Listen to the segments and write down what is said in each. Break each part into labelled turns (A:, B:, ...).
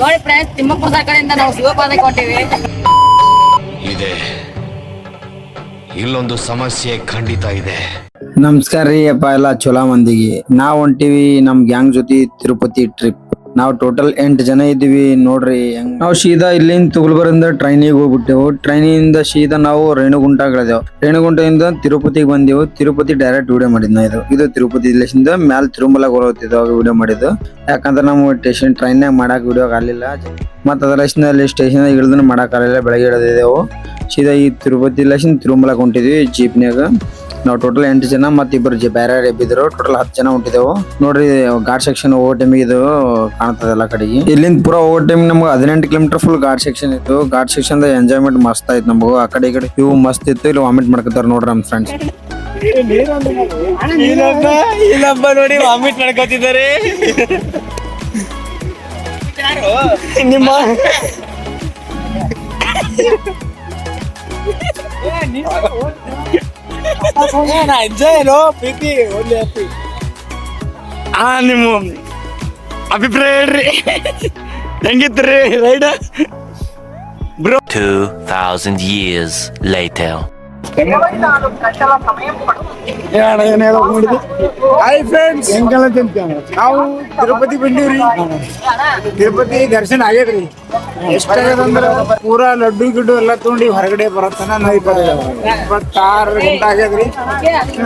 A: ನೋಡಿ ಫ್ರೆಂಡ್ಸ್, ತಿಮ್ಮಪ್ಪನ ಕಡೆಯಿಂದ ನಾವು ಶಿವಪಾದಕ್ಕೆ ಹೊಂಟಿವಿ.
B: ಇದೆ ಇಲ್ಲೊಂದು ಸಮಸ್ಯೆ ಖಂಡಿತ ಇದೆ.
C: ನಮಸ್ಕಾರ ರೀ ಅಪ್ಪ, ಎಲ್ಲ ಚೊಲೋ ಮಂದಿಗೆ. ನಾವು ಹೊಂಟಿವಿ ನಮ್ ಗ್ಯಾಂಗ್ ಜೊತೆ ತಿರುಪತಿ ಟ್ರಿಪ್. ನಾವು ಟೋಟಲ್ 8 ಜನ ಇದ್ದೀವಿ ನೋಡ್ರಿ. ನಾವು ಸೀದಾ ಇಲ್ಲಿಂದ ತುಗುಲ್ಬರಿಂದ ಟ್ರೈನಿಗೆ ಹೋಗ್ಬಿಟ್ಟೆವು. ಟ್ರೈನಿಂದ ಸೀದಾ ನಾವು ರೇಣುಗುಂಟಗಳಿದೆವು. ರೇಣುಗುಂಟದಿಂದ ತಿರುಪತಿಗೆ ಬಂದೆವು. ತಿರುಪತಿ ಡೈರೆಕ್ಟ್ ವಿಡಿಯೋ ಮಾಡಿದ್ನ. ಇದು ತಿರುಪತಿ ಇಲ್ಲಿಂದ ಮ್ಯಾಲ ತಿರುಮಲ ಹೋಗ್ತಿದ್ದ ವಿಡಿಯೋ ಮಾಡಿದ್ದು. ಯಾಕಂದ್ರೆ ನಮ್ಮ ಸ್ಟೇಷನ್ ಟ್ರೈನ್ನಾಗ ಮಾಡಕ್ ವಿಡಿಯೋ ಆಗಲಿಲ್ಲ. ಮತ್ತು ಅದರಲ್ಲಿ ಸ್ಟೇಷನ್ ಇಳಿದನ್ನು ಮಾಡಕ್ ಆಗಲಿಲ್ಲ. ಬೆಳಗ್ಗೆ ಇಳಿದಿದ್ದೆವು. ಸೀದಾ ಈ ತಿರುಪತಿ ತಿರುಮಲಕ್ಕೆ ಹೊಂಟಿದ್ವಿ ಜೀಪ್ನ್ಯಾಗ. ನಾವು ಟೋಟಲ್ 8 ಜನ ಮತ್ತು ಇಬ್ಬರು ಬೇರೆ ಎಬ್ಬಿದ್ರು. ಟೋಟಲ್ 10 ಜನ ಹೊಂಟಿದೆವು. ನೋಡ್ರಿ ಘಾಟ್ ಸೆಕ್ಷನ್ ಹೋಗೋ ಟೈಮಿಗೆ ಇದು ಕಾಣ್ತದೆ ಎಲ್ಲ ಕಡೆಗೆ. ಇಲ್ಲಿಂದ ಪೂರಾ ಹೋಗೋ ಟೈಮ್ ನಮ್ಗೆ 18 ಕಿಲೋಮೀಟರ್ ಫುಲ್ ಘಾಟ್ ಸೆಕ್ಷನ್ ಇತ್ತು. ಘಾಟ್ ಸೆಕ್ಷನ್ ಎಂಜಾಯ್ಮೆಂಟ್ ಮಸ್ತ್ ಆಯ್ತು ನಮಗೂ. ಆ ಕಡೆ ಈ ಕಡೆ ಇವು ಮಸ್ತ್ ಇತ್ತು. ಇಲ್ಲಿ ವಾಮಿಟ್ ಮಾಡ್ಕೊತಾರ ನೋಡ್ರಿ ನಮ್ಮ ಫ್ರೆಂಡ್ಸ್.
D: ಇಲ್ಲೊಬ್ಬ ನೋಡಿ ವಾಮಿಟ್ ಮಾಡ್ಕೋತಿದ್ದಾರೆ. ನಿಮ್ಮ ನಿಮ್ಮ ಅಭಿಪ್ರಾಯ ಹೇಳ್ರಿ, ಹೆಂಗಿತ್ರಿ ride? Bro
B: 2000 years later.
D: Hi friends, ನಾವು ತಿರುಪತಿ ಬಂದೀವ್ರಿ. ತಿರುಪತಿ ದರ್ಶನ ಆಗೇದ್ರಿ. ಎಷ್ಟಾಗ್ಯದಂದ್ರ ಪೂರಾ ಲಡ್ಡು ಗಿಡ್ಡು ಎಲ್ಲ ತೊಗೊಂಡು ಹೊರಗಡೆ ಬರತ್ತನ 26 ಗಂಟೆ ಆಗ್ಯದ್ರಿ.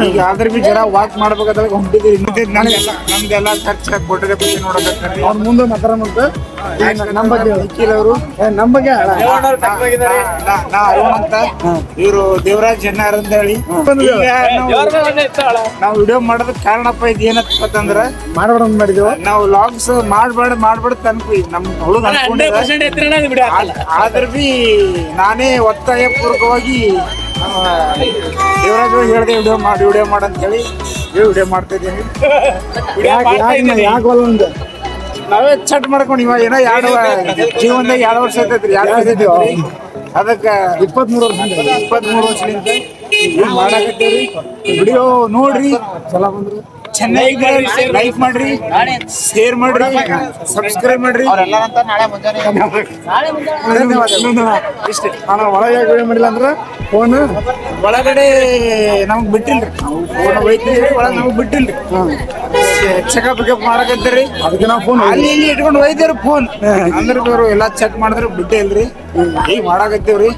D: ಈಗ ಆದ್ರ ಬಿ ಜರ ವಾಕ್ ಮಾಡ್ಬೇಕಾದ್ರೆ ಹೊಂಟಿದ್ರಿ. ನಮ್ದೆಲ್ಲ ಖರ್ಚು ಕೊಟ್ಟರೆ ಬಗ್ಗೆ ನೋಡಕತ್ತಾರ್ರಿ. ಅವ್ರ ಮುಂದೆ ಮಾತಾಡ ನಮ್ಮ ಬಗ್ಗೆ ಅವರು ನಮ್ಮ ಬಗ್ಗೆ ನಾ ಅರುಣ್ ಅಂತ, ಇವರು ದೇವರಾಜ್ ಜನ್ನಾರ್ ಅಂತ ಹೇಳಿ. ನಾವು ವಿಡಿಯೋ ಮಾಡೋದಕ್ಕೆ ಕಾರಣಪ್ಪ ಇದು ಏನಂತಂದ್ರ ಮಾಡಿದೇವು ನಾವು ಲಾಗ್ಸ್ ಮಾಡ್ಬೇಡ ತನ್ಕಿ ನಮ್ ಹುಡುಗ ಆದ್ರ ಬಿ ನಾನೇ ಒತ್ತಾಯ ಪೂರ್ವಕವಾಗಿ ದೇವರಾಜ್ ಹೇಳ್ದೆ ವಿಡಿಯೋ ಮಾಡಂತ ಹೇಳಿ ವಿಡಿಯೋ ಮಾಡ್ತಾ ಇದ್ದೀನಿ. ನಾವೇ ಚಟ್ ಮಾಡ್ಕೊಂಡು ಇವಾಗ ಏನೋ ಜೀವನದಾಗ 2 ವರ್ಷ ಐತೈತ್ರಿ. 2 ವರ್ಷ ಐತಿ. ಅದಕ್ಕೆ 23 ವರ್ಷದಿಂದ ಮಾಡಾಕತ್ತೇವ್ರಿ. ವಿಡಿಯೋ ನೋಡ್ರಿ, ಚಲೋ ಬಂದ್ರಿ, ಚೆನ್ನಾಗಿ ಲೈಕ್ ಮಾಡ್ರಿ, ಶೇರ್ ಮಾಡ್ರಿ, ಸಬ್ಸ್ಕ್ರೈಬ್ ಮಾಡ್ರಿ. ಇಷ್ಟೇ. ನಾನು ಒಳಗೆ ವಿಡಿಯೋ ಮಾಡಿಲ್ಲ ಅಂದ್ರೆ ಫೋನ್ ಒಳಗಡೆ ನಮಗ್ ಬಿಟ್ಟಿಲ್ರಿ. ಫೋನ್ ಒಯ್ತೀವಿ, ಒಳಗೆ ನಮಗ್ ಬಿಟ್ಟಿಲ್ರಿ. Checkup pickup ಮಾಡಕತ್ತೀರಿ. ಅದಕ್ಕೆ ನಾವು ಫೋನ್ ಅಲ್ಲಿ ಇಲ್ಲಿ ಇಟ್ಕೊಂಡು ಒಯ್ದೇವ್ರಿ. ಫೋನ್ ಅಂದ್ರೆ ಇವರು ಎಲ್ಲಾ ಚೆಕ್ ಮಾಡಿದ್ರೆ ಬಿಟ್ಟೇ ಇಲ್ರಿ. ಈಗ ಮಾಡಾಕತ್ತೀವ್ರಿ.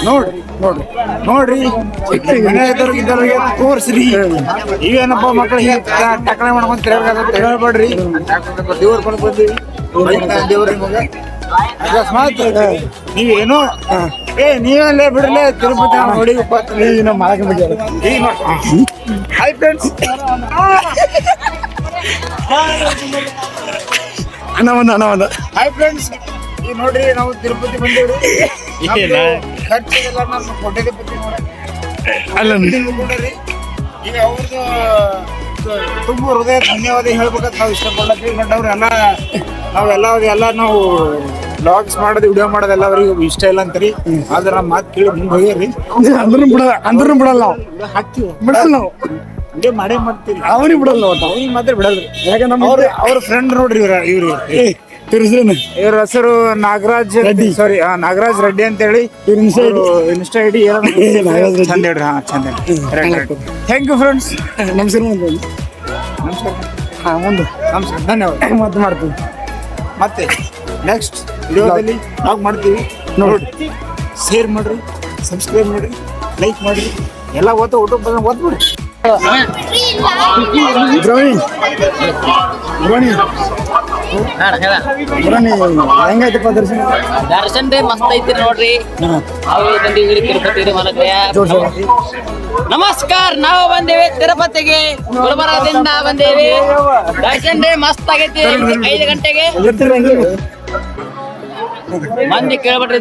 D: ನೋಡ್ರಿ ಮನೆ ಇದ್ದವ್ರಿಗೆ ತೋರ್ಸ್ರಿ. ಇವೇನಪ್ಪ ಮಕ್ಳು ಹೀಗೆ ಟಕಳೆ ಮಾಡ್ಕೊಂಡ್ ತಿರ್ಗಾಡೋದು ಹೇಳ್ಬೇಡ್ರಿ. ದೇವ್ರ ಬಂದು ಬಂದೀವಿ. ದೇವ್ರ ಮಗ ಅಕಸ್ಮಾತ್ ನೀವೇನೋ ನೀವಲ್ಲೇ ಬಿಡಲೇ ತಿರುಪತಿ ನೋಡಿ ನಮ್ಮ ಮಾಡಕ್ಕೆ ಬಗ್ಗೆ. ಹಾಯ್ ಫ್ರೆಂಡ್ಸ್, ಅಣ್ಣ ಹಾಯ್ ಫ್ರೆಂಡ್ಸ್, ಈಗ ನೋಡ್ರಿ ನಾವು ತಿರುಪತಿ ಬಂದೇವ್ರಿ. ಖರ್ಚಿಗೆಲ್ಲ ನಮ್ಮ ಕೋಟ್ಯಾಧಿಪತಿ ನೋಡ್ರಿ. ಈಗ ಅವ್ರದ್ದು ತುಂಬ ಹೃದಯ ಧನ್ಯವಾದ ಹೇಳ್ಬೇಕಂತ ನಾವು ಇಷ್ಟಪಡ್ಲತ್ತೀವಿ. ಬಟ್ ಅವ್ರೆಲ್ಲ ನಾವೆಲ್ಲ ನಾವು ಬ್ಲಾಗ್ಸ್ ಮಾಡೋದು ವಿಡಿಯೋ ಮಾಡೋದೆಲ್ಲ ಅವ್ರಿಗೆ ಇಷ್ಟ ಇಲ್ಲ ಅಂತಾರಿ. ಆದ್ರೆ ನಮ್ಮ ಮಾತು ಕೇಳಿ ಮುಂದೆ ಹೋಗ್ಯಾರಿ. ಅಂದ್ರೂ ಬಿಡಲ್ಲ ನಾವು, ಹಾಕ್ತಿವಿ ಬಿಡಲ್ಲ ನಾವು, ವಿಡಿಯೋ ಮಾಡೇ ಮಾಡ್ತೀವಿ. ಅವ್ರಿಗೆ ಬಿಡಲ್ಲ, ಅವ್ರಿಗೆ ಮಾತ್ರ ಬಿಡಲ್ರಿ. ಯಾಕಂದ್ರೆ ಅವ್ರ ಫ್ರೆಂಡ್ ನೋಡ್ರಿ ಇವ್ರು ಇವ್ರ ಹೆಸರು ನಾಗರಾಜ್ ರೆಡ್ಡಿ. ಸಾರಿ, ನಾಗರಾಜ್ ರೆಡ್ಡಿ ಅಂತ ಹೇಳಿ ಇನ್ಸ್ಟಾ ಐಡಿ ಚಂದ ಹೇಳ್ರಿ. ಚಂದ ಹೇಳಿ. Thank you friends. ನಮಸ್ಕಾರ. ಮುಂದೆ ನಮಸ್ಕಾರ, ಧನ್ಯವಾದ. ಮತ್ತೆ ಮಾಡ್ತೀವಿ. ಮತ್ತೆ ನೆಕ್ಸ್ಟ್ ವಿಡಿಯೋದಲ್ಲಿ ಬ್ಲಾಗ್ ಮಾಡ್ತೀವಿ. ನೋಡಿ, ಶೇರ್ ಮಾಡ್ರಿ, ಸಬ್ಸ್ಕ್ರೈಬ್ ಮಾಡ್ರಿ, ಲೈಕ್ ಮಾಡ್ರಿ, ಎಲ್ಲ ಓದ್ಬಿಡ್ರಿ. ಹೆಂಗಾಯ್ತಪ್ಪ ದರ್ಶನ?
A: ದರ್ಶನ್ ರೀ ಮಸ್ತ್ ಐತಿ ನೋಡ್ರಿ. ತಿರುಪತಿ ನಮಸ್ಕಾರ, ನಾವು ಬಂದೇವಿ ತಿರುಪತಿಗೆ. ಗುಲ್ಬರ್ಗದಿಂದ ಬಂದೇವಿ. ದರ್ಶನ್ ರೀ ಮಸ್ತ್ ಆಗೈತಿ. 5 ಗಂಟೆಗೆ ಮಂದಿ ಕೇಳ್ಬಿಟ್ರಿ.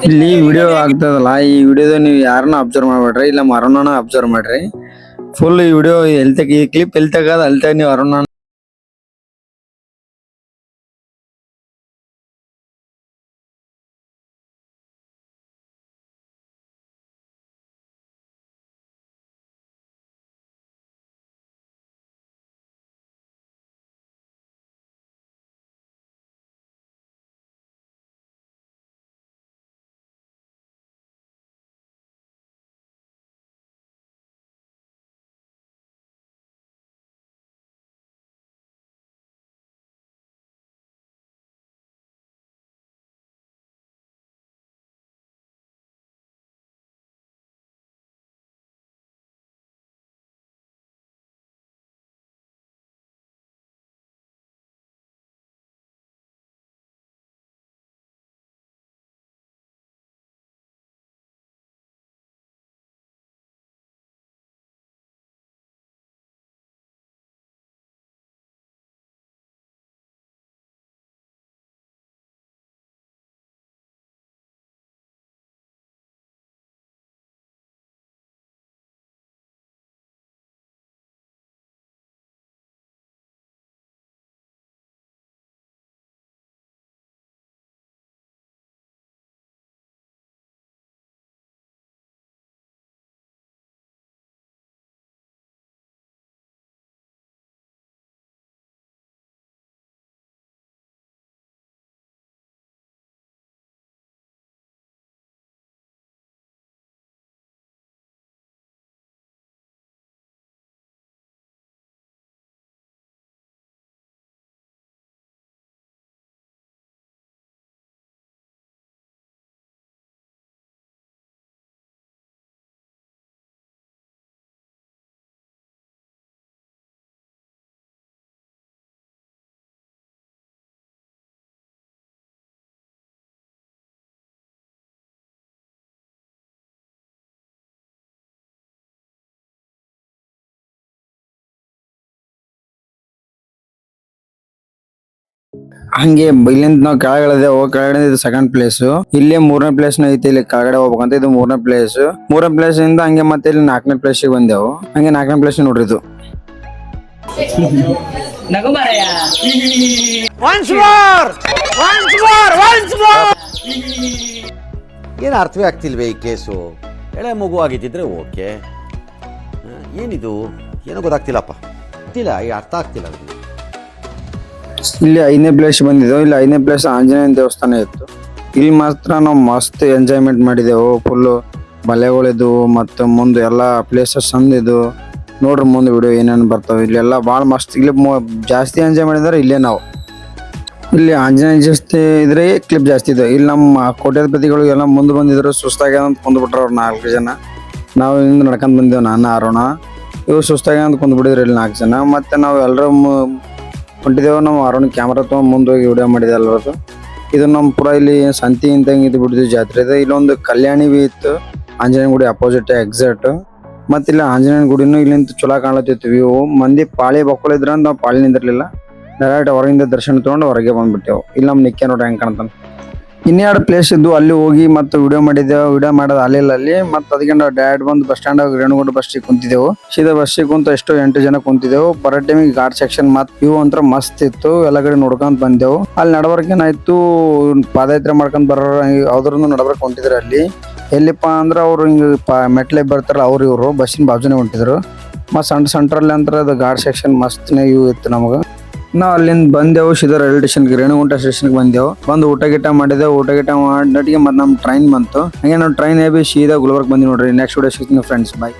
C: ಇಲ್ಲಿ ವಿಡಿಯೋ ಆಗ್ತದಲ್ಲ, ಈ ವಿಡಿಯೋದ ನೀವು ಯಾರನ್ನ ಅಬ್ಸರ್ವ್ ಮಾಡ್ಬೇಡ್ರಿ. ಇಲ್ಲ ಅರುಣನ ಅಬ್ಸರ್ವ್ ಮಾಡ್ರಿ. ಫುಲ್ ಈ ವಿಡಿಯೋ ಈ ಕ್ಲಿಪ್ ಎಲ್ಲಿ ತೆಗದ ಅಲ್ಲಿ ನೀವು ಅರುಣ ಹಂಗೆ ಇಲ್ಲಿಂದ ನಾವು ಕೆಳಗಡೆ ಕೆಳಗಡೆ ಇದು ಸೆಕೆಂಡ್ ಪ್ಲೇಸ್, ಇಲ್ಲಿ 3ನೇ ಪ್ಲೇಸ್ ಐತಿ. ಇಲ್ಲಿ ಕೆಳಗಡೆ ಹೋಗ್ಬೇಕಂತ ಇದು 3ನೇ ಪ್ಲೇಸ್. 3ನೇ ಪ್ಲೇಸ್ ಇಂದ ಹಂಗೆ ಮತ್ತೆ ಇಲ್ಲಿ 4ನೇ ಪ್ಲೇಸ್ ಬಂದೆವು. ಹಂಗೆ 4ನೇ ಪ್ಲೇಸ್ ನೋಡ್ರಿ ಇದು.
A: ನಗು ಮಾರಾಯ.
E: ಏನು ಅರ್ಥವೇ ಆಗ್ತಿಲ್ವೇ ಈ ಕೇಸು? ಎಳೆ ಮಗು ಆಗಿದ್ದಿದ್ರೆ ಓಕೆ, ಏನಿದು ಏನೋ ಗೊತ್ತಾಗ್ತಿಲ್ಲಪ್ಪ, ಗೊತ್ತಿಲ್ಲ, ಈ ಅರ್ಥ ಆಗ್ತಿಲ್ಲ ನನಗೆ.
C: ಇಲ್ಲಿ 5ನೇ ಪ್ಲೇಸ್ ಬಂದಿದ್ದೆವು. ಇಲ್ಲಿ 5ನೇ ಪ್ಲೇಸ್ ಆಂಜನೇಯನ ದೇವಸ್ಥಾನ ಇತ್ತು. ಇಲ್ಲಿ ಮಾತ್ರ ನಾವು ಮಸ್ತ್ ಎಂಜಾಯ್ಮೆಂಟ್ ಮಾಡಿದೆವು. ಫುಲ್ಲು ಬಲೆಗಳಿದ್ವು ಮತ್ತು ಮುಂದೆ ಎಲ್ಲ ಪ್ಲೇಸಸ್ ಅಂದಿದ್ದು ನೋಡ್ರಿ. ಮುಂದೆ ವಿಡಿಯೋ ಏನೇನು ಬರ್ತಾವೆ ಇಲ್ಲೆಲ್ಲ ಭಾಳ ಮಸ್ತ್. ಇಲ್ಲಿ ಜಾಸ್ತಿ ಎಂಜಾಯ್ ಮಾಡಿದ್ರೆ ಇಲ್ಲೇ ನಾವು. ಇಲ್ಲಿ ಆಂಜನೇಯ ಜಾಸ್ತಿ ಇದ್ರೆ ಕ್ಲಿಪ್ ಜಾಸ್ತಿ ಇದೆ. ಇಲ್ಲಿ ನಮ್ಮ ಕೋಟ್ಯಾಧಿಪತಿಗಳು ಎಲ್ಲ ಮುಂದೆ ಬಂದಿದ್ರು, ಸುಸ್ತಾಗ್ಯದ ಅಂತ ಕುಂದ್ಬಿಟ್ರು ಅವ್ರು 4 ಜನ. ನಾವು ಇಲ್ಲಿಂದ ನಡ್ಕೊಂಡ್ ಬಂದೇವು, ನಾನು ಅರುಣ. ಇವ್ರು ಸುಸ್ತಾಗ್ಯದ ಅಂತ ಕುಂದ್ಬಿಟ್ಟಿದ್ರು ಇಲ್ಲಿ 4 ಜನ. ಮತ್ತೆ ನಾವು ಎಲ್ಲರೂ ಹೊಂಟಿದ್ದೇವೆ. ನಾವು ಅರುಣ್ ಕ್ಯಾಮ್ರಾ ತೊಗೊಂಡು ಮುಂದೆ ಹೋಗಿ ವಿಡಿಯೋ ಮಾಡಿದೆ ಎಲ್ಲರದು. ಇದು ನಮ್ಮ ಪುರ ಇಲ್ಲಿ ಸಂತಿ ಅಂತ ಇದು ಬಿಟ್ಟಿದ್ವಿ ಜಾತ್ರೆ ಇದೆ. ಇಲ್ಲೊಂದು ಕಲ್ಯಾಣಿ ಬಿ ಇತ್ತು, ಆಂಜನೇಯ ಗುಡಿ ಅಪೋಸಿಟ್ ಎಕ್ಸಾಕ್ಟ್. ಮತ್ತೆ ಇಲ್ಲಿ ಆಂಜನೇಯ ಗುಡಿನೂ ಇಲ್ಲಿಂದ ಚಲೋ ಕಾಣತ್ತಿತ್ತು ವ್ಯೂ. ಮಂದಿ ಪಾಳಿ ಬಕ್ಕೊಳಿದ್ರ ನಾವು ಪಾಳಿ ನಿಂದಿರ್ಲಿಲ್ಲ, ಡೈರೆಕ್ಟ್ ಹೊರಗಿಂದ ದರ್ಶನ ತಗೊಂಡು ಹೊರಗೆ ಬಂದ್ಬಿಟ್ಟೆವು. ಇಲ್ಲಿ ನಮ್ಮ ನಿಕ್ಕೆ ನೋಡ್ರಿ ಹೆಂಗೆ ಕಾಣ್ತಾನೆ. 2 ಪ್ಲೇಸ್ ಇದ್ದು ಅಲ್ಲಿ ಹೋಗಿ ಮತ್ತೆ ವಿಡಿಯೋ ಮಾಡಿದ್ದೆವು. ವಿಡಿಯೋ ಮಾಡೋದು ಅಲ್ಲಿ ಮತ್ತೆ ಅದಕ್ಕೆ ನಾವು ಡೈರೆಕ್ಟ್ ಬಂದು ಬಸ್ ಸ್ಟ್ಯಾಂಡ್ ರೇಣುಗುಂಟ ಬಸ್ಸಿಗೆ ಕುಂತಿದ್ದೆವು. ಸೀದಾ ಬಸ್ಸಿಗೆ ಕುಂತು ಎಷ್ಟೋ 8 ಜನ ಕುಂತಿದ್ದೆವು. ಬರೋ ಟೈಮಿಗೆ ಘಾಟ್ ಸೆಕ್ಷನ್ ಮತ್ತೆ ವ್ಯೂ ಅಂತ ಮಸ್ತ್ ಇತ್ತು. ಎಲ್ಲ ಕಡೆ ನೋಡ್ಕೊಂತ ಬಂದೆವು. ಅಲ್ಲಿ ನಡಬರ್ಕ್ ಏನಾಯ್ತು, ಪಾದಯಾತ್ರೆ ಮಾಡ್ಕೊಂಡ್ ಬರೋರು ಯಾವ್ದ್ರೂ ನಡಬರ್ಕ್ ಹೊಂಟಿದ್ರು. ಅಲ್ಲಿ ಎಲ್ಲಿಪ್ಪ ಅಂದ್ರೆ ಅವ್ರು ಹಿಂಗೆ ಮೆಟ್ಲೆ ಬರ್ತಾರ ಅವ್ರು ಇವರು ಬಸ್ಸಿನ ಬಾಜುನೇ ಹೊಂಟಿದ್ರು. ಮತ್ತು ಸೆಂಟ್ರಲ್ಲಿ ಅಂತ ಅದು ಘಾಟ್ ಸೆಕ್ಷನ್ ಮಸ್ತ್ ವ್ಯೂ ಇತ್ತು ನಮಗೆ. ನಾವು ಅಲ್ಲಿಂದ ಬಂದೆವು ಸೀದಾ ರೈಲ್ವೆ ಸ್ಟೇಷನ್ಗೆ, ರೇಣುಗುಂಟ ಸ್ಟೇಷನ್ಗೆ ಬಂದೆವು. ಬಂದು ಊಟ ಗಿಟ ಮಾಡಿದೆವು. ಊಟ ಗಿಟ ಮಾಡಿಟ್ಟಿಗೆ ಮತ್ತೆ ನಮ್ಮ ಟ್ರೈನ್ ಬಂತು. ಹಂಗೆ ನಾವು ಟ್ರೈನ್ ಸೀದಾ ಗುಲ್ಬರ್ಗ ಬಂದಿ ನೋಡ್ರಿ. ನೆಕ್ಸ್ಟ್ ವಿಡಿಯೋ ಸಿಗ್ತೀನಿ ಫ್ರೆಂಡ್ಸ್, ಬಾಯ್.